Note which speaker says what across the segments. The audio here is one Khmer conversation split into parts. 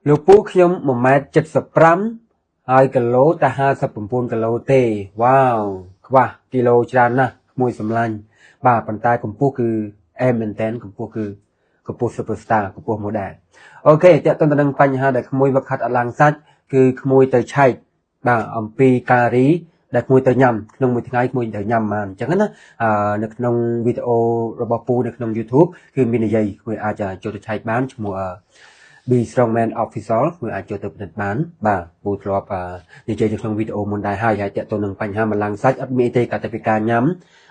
Speaker 1: លោកពូខ្ញុំ1m75 ហើយគីឡូតែ59គីឡូទេវ៉ាវខ្វះគីឡូច្រើនណាស់ក្មួយសម្លាញ់បាទប៉ុន្តែកម្ពស់គឺអែមមែនតែនកម្ពស់គឺកម្ពស់ superstar កម្ពស់ model អូខេតើតើនឹងបញ្ហាដែលក្មួយវឹកហាត់អត់ឡើងសាច់គឺក្មួយទៅឆែកបាទអំពីការីដែលក្មួយទៅញ៉ាំក្នុងមួយថ្ងៃក្មួយទៅញ៉ាំបានអញ្ចឹងណានៅក្នុងវីដេអូរបស់ពូនៅក្នុង YouTube គឺមាននិយាយក្មួយអាចចូលទៅឆែកបានឈ្មោះB Strongman Official មួយអាចចូលទៅពិនិត្យបានបាទពូធ្លាប់និយាយនៅក្នុងវីដេអូមុនដែរហើយតើតើនឹងបញ្ហាម្លាំងសាច់អត់មានទេកាត់ពីការញ៉ាំ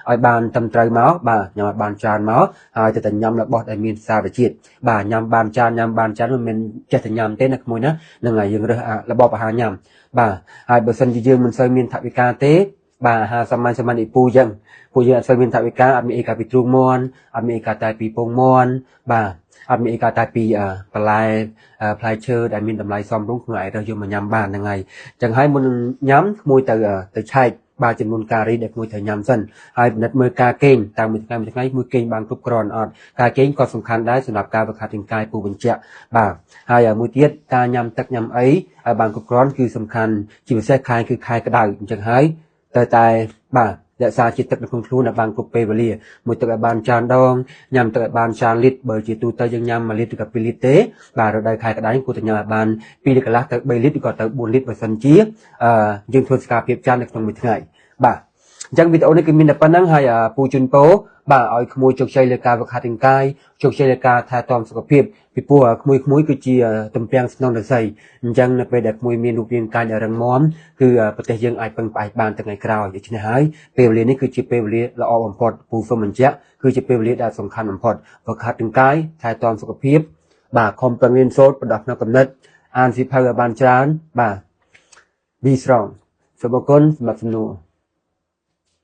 Speaker 1: ឲ្យបានត្រឹមត្រូវមកបាទញ៉ាំឲ្យបានច្រើនមកហើយទៅតែញ៉ាំរបស់ដែលមានសារជាតិបាទញ៉ាំបានច្រើនមិនមែនចេះតែញ៉ាំទេណាក្មួយណានឹងហើយយើងរើសរបបអាហារញ៉ាំបាទហើយបើសិនជាយើងមិនសូវមានថវិកាទេបាទអាហារសាមញ្ញពូយើងអត់សូវមានថវិកាអត់មានអីកាពីទ្រូងមន់អត់មានអីកាតែពីពងមន់បាទអត់មានអីកាតែពីបន្លែផ្លែឈើដែលមានតម្លៃសមរម្យខ្លួនឯងរើសយកមកញ៉ាំបានហ្នឹងហើយអញ្ចឹងហើយមុននឹងញ៉ាំក្មួយទៅឆែកបាទចំនួនការីដែលក្មួយត្រូវញ៉ាំសិនហើយពិនិត្យមើលការគេងតាមមួយថ្ងៃមួយគេងបានគ្រប់គ្រាន់អត់ការគេងក៏សំខាន់ដែរសម្រាប់ការវឹកហាត់រាងកាយពូបញ្ជាក់បាទហើយមួយទៀតការញ៉ាំទឹកញ៉ាំអីឲ្យបានគ្រប់គ្រាន់គឺសំខាន់ជាពិសេសខែគឺខែក្តៅអញ្ចឹងហើយតែបាទរក្សាជាតិទឹកនៅក្នុងខ្លួនឲ្យបានគ្រប់ពេលវេលាមួយទឹកឲ្យបានច្រើនដងញ៉ាំទឹកឲ្យបានច្រើនលីត្របើជាទូទៅយើងញ៉ាំ1លីត្រឬក៏2លីត្រទេបាទរដូវខែក្តៅគួរតែញ៉ាំឲ្យបាន2លីត្រកន្លះទៅ3លីត្រឬក៏ទៅ4លីត្របើសិនជាយើងធ្វើសកម្មភាពច្រើននៅក្នុងមួយថ្ងៃបាទអញ្ចឹងវីដេអូនេះគឺមានតែប៉ុណ្្នឹងហើយពូជូនពរបាទឲ្យក្មួយជោគជ័យលើការវឹកហាត់រាងកាយជោគជ័យលើការថែទាំសុខភាពពីព្រោះក្មួយគឺជាទំពាំងស្នងរស័យអញ្ចឹងនៅពេលដែលក្មួយមានរូបរាងកាយដែលរឹងមាំគឺប្រទេសយើងអាចពឹងផ្អែកបានទាំងថ្ងៃក្រោយដូច្នេះហើយពេលវេលានេះគឺជាពេលវេលាល្អបំផុតពូសូមបញ្ជាក់គឺជាពេលវេលាដែលសំខាន់បំផុតវឹកហាត់រាងកាយថែទាំសុខភាពបាទខំប្រឹងរៀនសូត្របណ្ដោះផ្នែកកំណត់អានសៀវភៅឲ្យបានច្រើនបាទ Be strong សូមអរគុណសម្រាប់សំណួរ